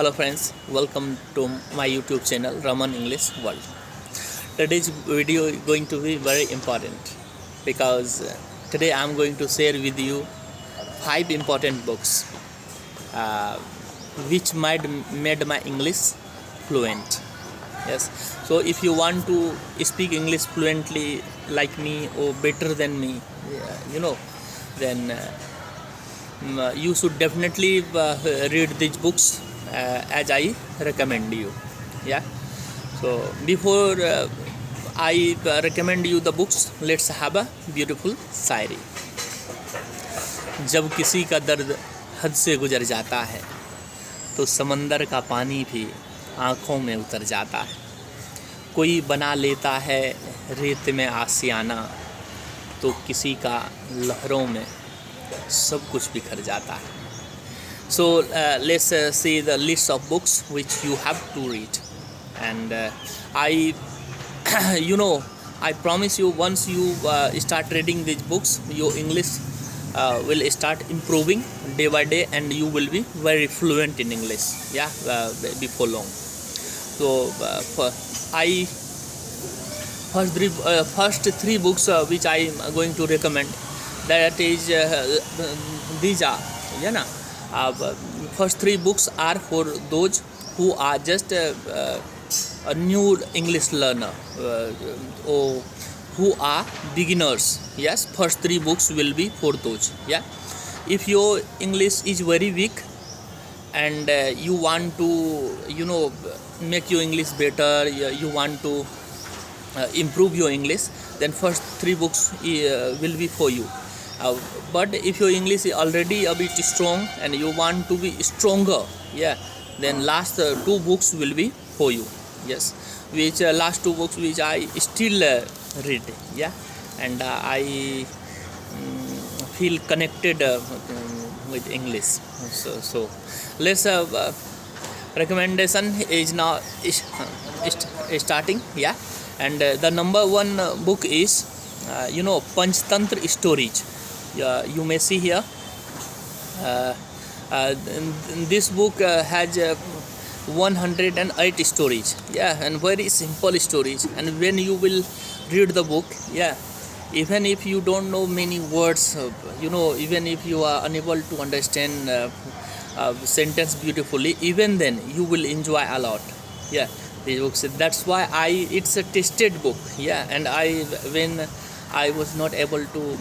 Hello friends, welcome to my YouTube channel Raman English World. Today's video is going to be very important because today I am going to share with you 5 important books uh, which made my English fluent. Yes, so if you want to speak English fluently like me or better than me, then you should definitely read these books as I recommend you. Yeah. So before I recommend you the books, let's have a beautiful शायरी. जब किसी का दर्द हद से गुजर जाता है तो समंदर का पानी भी आँखों में उतर जाता है. कोई बना लेता है रेत में आशियाना तो किसी का लहरों में सब कुछ बिखर जाता है. So let's see the list of books which you have to read, and I I promise you, once you start reading these books, your English will start improving day by day and you will be very fluent in English, before long. So first three books which I am going to recommend, that is these are first three books are for those who are just a new English learner or who are beginners. Yes, first three books will be for those. Yeah, if your English is very weak and you want to make your English better, you want to improve your English, then first three books will be for you. But if your English is already a bit strong and you want to be stronger, then last two books will be for you. Yes, which last two books which I still read, and I feel connected with English. So let's recommendation is now starting, and the number one book is Panchtantra Stories. You may see here. This book has 108 stories, and very simple stories. And when you will read the book, even if you don't know many words, even if you are unable to understand sentence beautifully, even then you will enjoy a lot. These books. That's why it's a tested book. And when I was not able to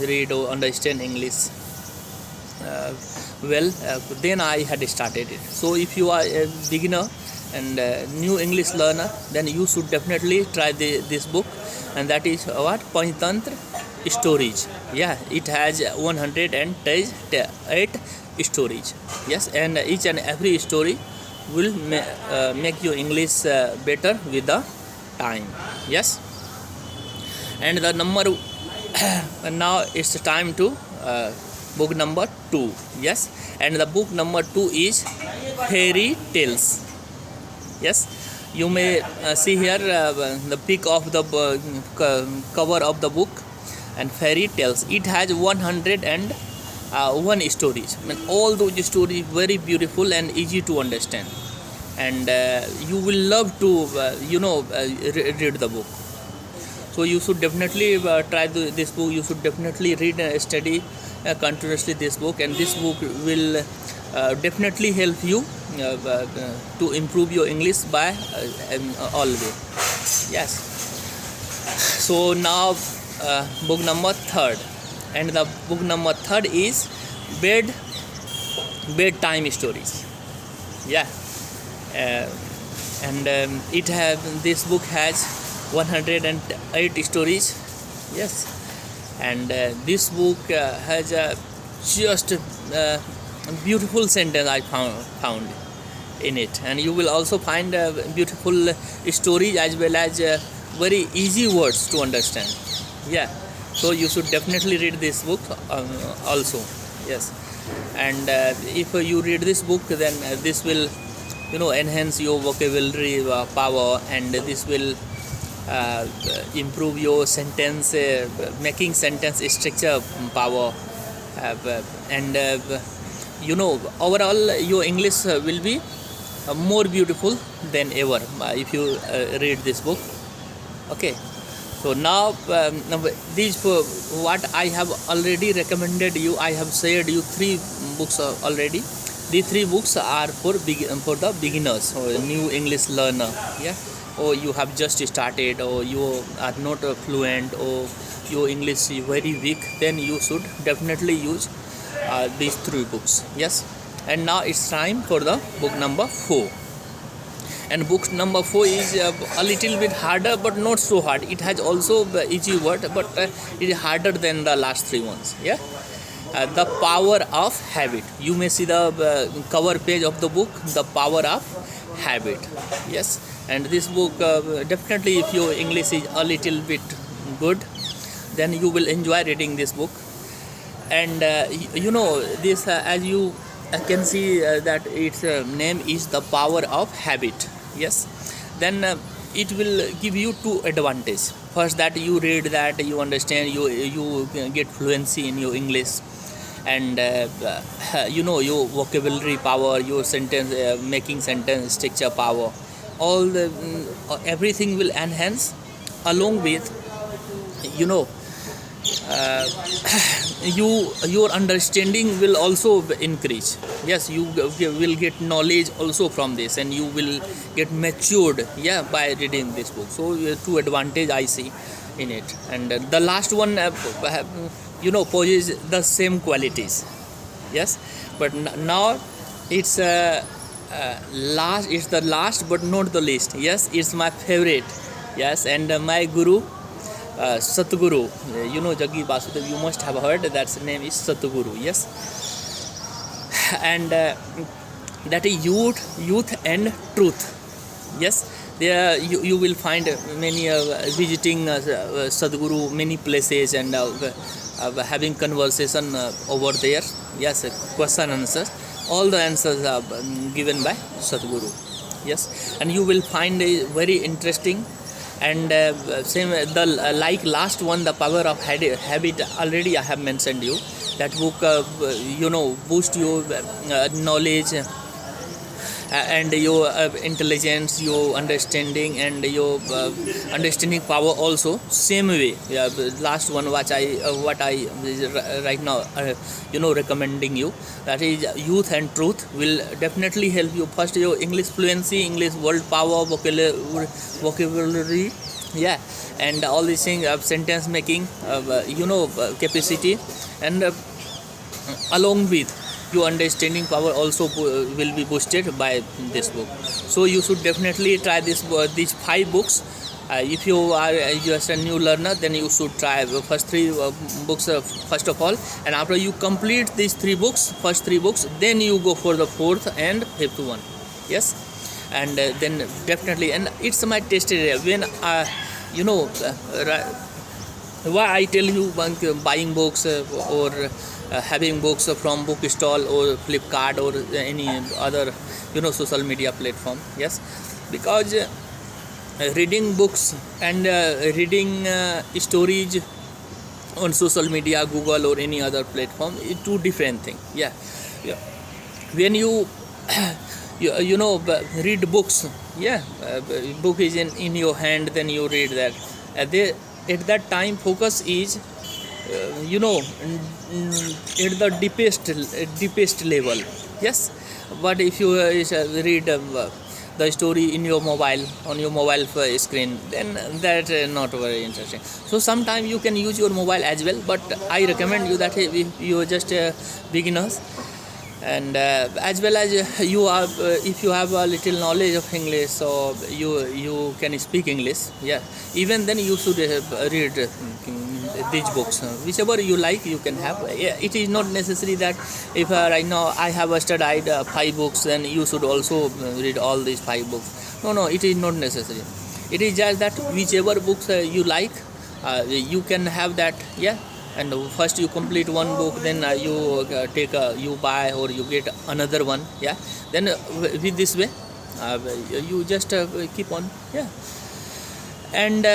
read or understand English then I had started it. So if you are a beginner and new English learner, then you should definitely try this book, and that is what Panchtantra Stories. It has 108 stories. Yes, and each and every story will make your English better with the time. Yes, and the number now it's time to book number 2. Yes, and the book number 2 is Fairy Tales. Yes, you may see here the pic of the cover of the book, and Fairy Tales. It has 101 stories. I mean, all those stories very beautiful and easy to understand, and you will love to read the book. So you should definitely try this book. You should definitely read and study continuously this book, and this book will definitely help you to improve your English by all way. Yes. So now book number 3rd, and the book number 3rd is bedtime stories. And this book has 108 stories. Yes, and this book has just beautiful sentence I found in it, and you will also find beautiful stories as well as very easy words to understand. So you should definitely read this book also. Yes, and if you read this book, then this will enhance your vocabulary power, and this will improve your sentence making sentence structure power, and overall your English will be more beautiful than ever if you read this book. Okay, so now these what I have already recommended you, I have shared you 3 books already. These 3 books are for the beginners or new English learner, yeah, or you have just started, or you are not fluent, or your English is very weak, then you should definitely use these 3 books. Yes, and now it's time for the book number 4. And book number 4 is a little bit harder, but not so hard. It has also easy word, but it is harder than the last 3 ones. Yeah, The Power of Habit. You may see the cover page of the book, The Power of Habit. Yes, and this book definitely, if your English is a little bit good, then you will enjoy reading this book. And this as you can see that its name is The Power of Habit. Yes, then it will give you 2 advantages. First, that you read that, you understand, you get fluency in your English, and your vocabulary power, your sentence making sentence structure power, all the everything will enhance, along with your understanding will also increase. Yes, you will get knowledge also from this, and you will get matured, yeah, by reading this book. So 2 advantage I see in it. And the last one possesses the same qualities. Yes, but now it's last, it's the last but not the least. Yes, it's my favorite. Yes, and my guru, Satguru, Jaggi Basudev, you must have heard that's name is Satguru. Yes, and that is youth and truth. Yes, there you will find many visiting Sadguru many places, and having conversation over there. Yes, question answers, all the answers are given by Sadguru. Yes, and you will find a very interesting. And same the like last one, The Power of Habit, already I have mentioned you. That book boost your knowledge and your intelligence, your understanding, and your understanding power also. Same way, yeah, last one what I right now recommending you, that is Youth and Truth, will definitely help you. First, your English fluency, English word power, vocabulary, yeah, and all these things, sentence making, capacity, and along with your understanding power also will be boosted by this book. So you should definitely try these 5 books. If you are just a new learner, then you should try first 3 books first of all, and after you complete these 3 books, first 3 books, then you go for the 4th and 5th one. Yes, and then definitely, and it's my test area. When why I tell you buying books or having books from bookstall or Flipkart or any other social media platform. Yes, because reading books and reading stories on social media, Google or any other platform, is 2 different things. Yeah. When you read books, yeah, book is in your hand, then you read that. At that time, focus is at the deepest level. Yes, but if you read the story in your mobile, on your mobile screen, then that not very interesting. So sometimes you can use your mobile as well, but I recommend you that if you are just beginners, and as well as you are if you have a little knowledge of English, so you can speak English, yeah, even then you should read these books, whichever you like you can have. It is not necessary that if right now I have studied 5 books, then you should also read all these 5 books. No, it is not necessary. It is just that whichever books you like, you can have that, yeah. And first you complete one book, then you you buy or you get another one, yeah. Then with this way you just keep on, yeah. And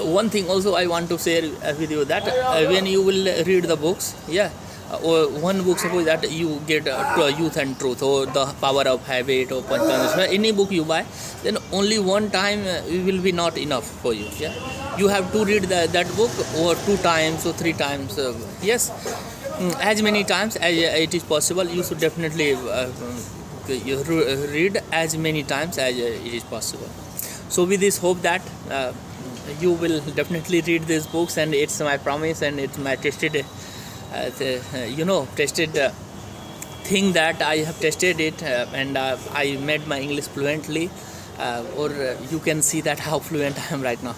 one thing also I want to share with you, that when you will read the books, yeah, or one book, suppose that you get Youth and Truth or The Power of Habit or Panchatantra, any book you buy, then only one time will be not enough for you. Yeah, you have to read that book or 2 times or 3 times. Yes, as many times as it is possible. You should definitely read as many times as it is possible. So with this hope that you will definitely read these books, and it's my promise and it's my tested tested thing that I have tested it, and I made my English fluently, or you can see that how fluent I am right now.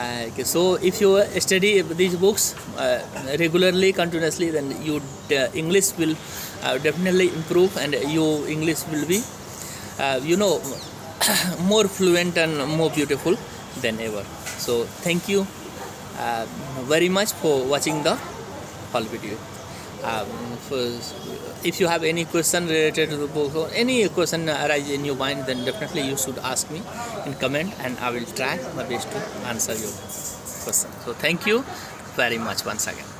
Okay, so if you study these books regularly, continuously, then your English will definitely improve, and your English will be more fluent and more beautiful than ever. So thank you very much for watching the whole video. If you have any question related to the book or any question arise in your mind, then definitely you should ask me in comment, and I will try my best to answer your question. So thank you very much once again.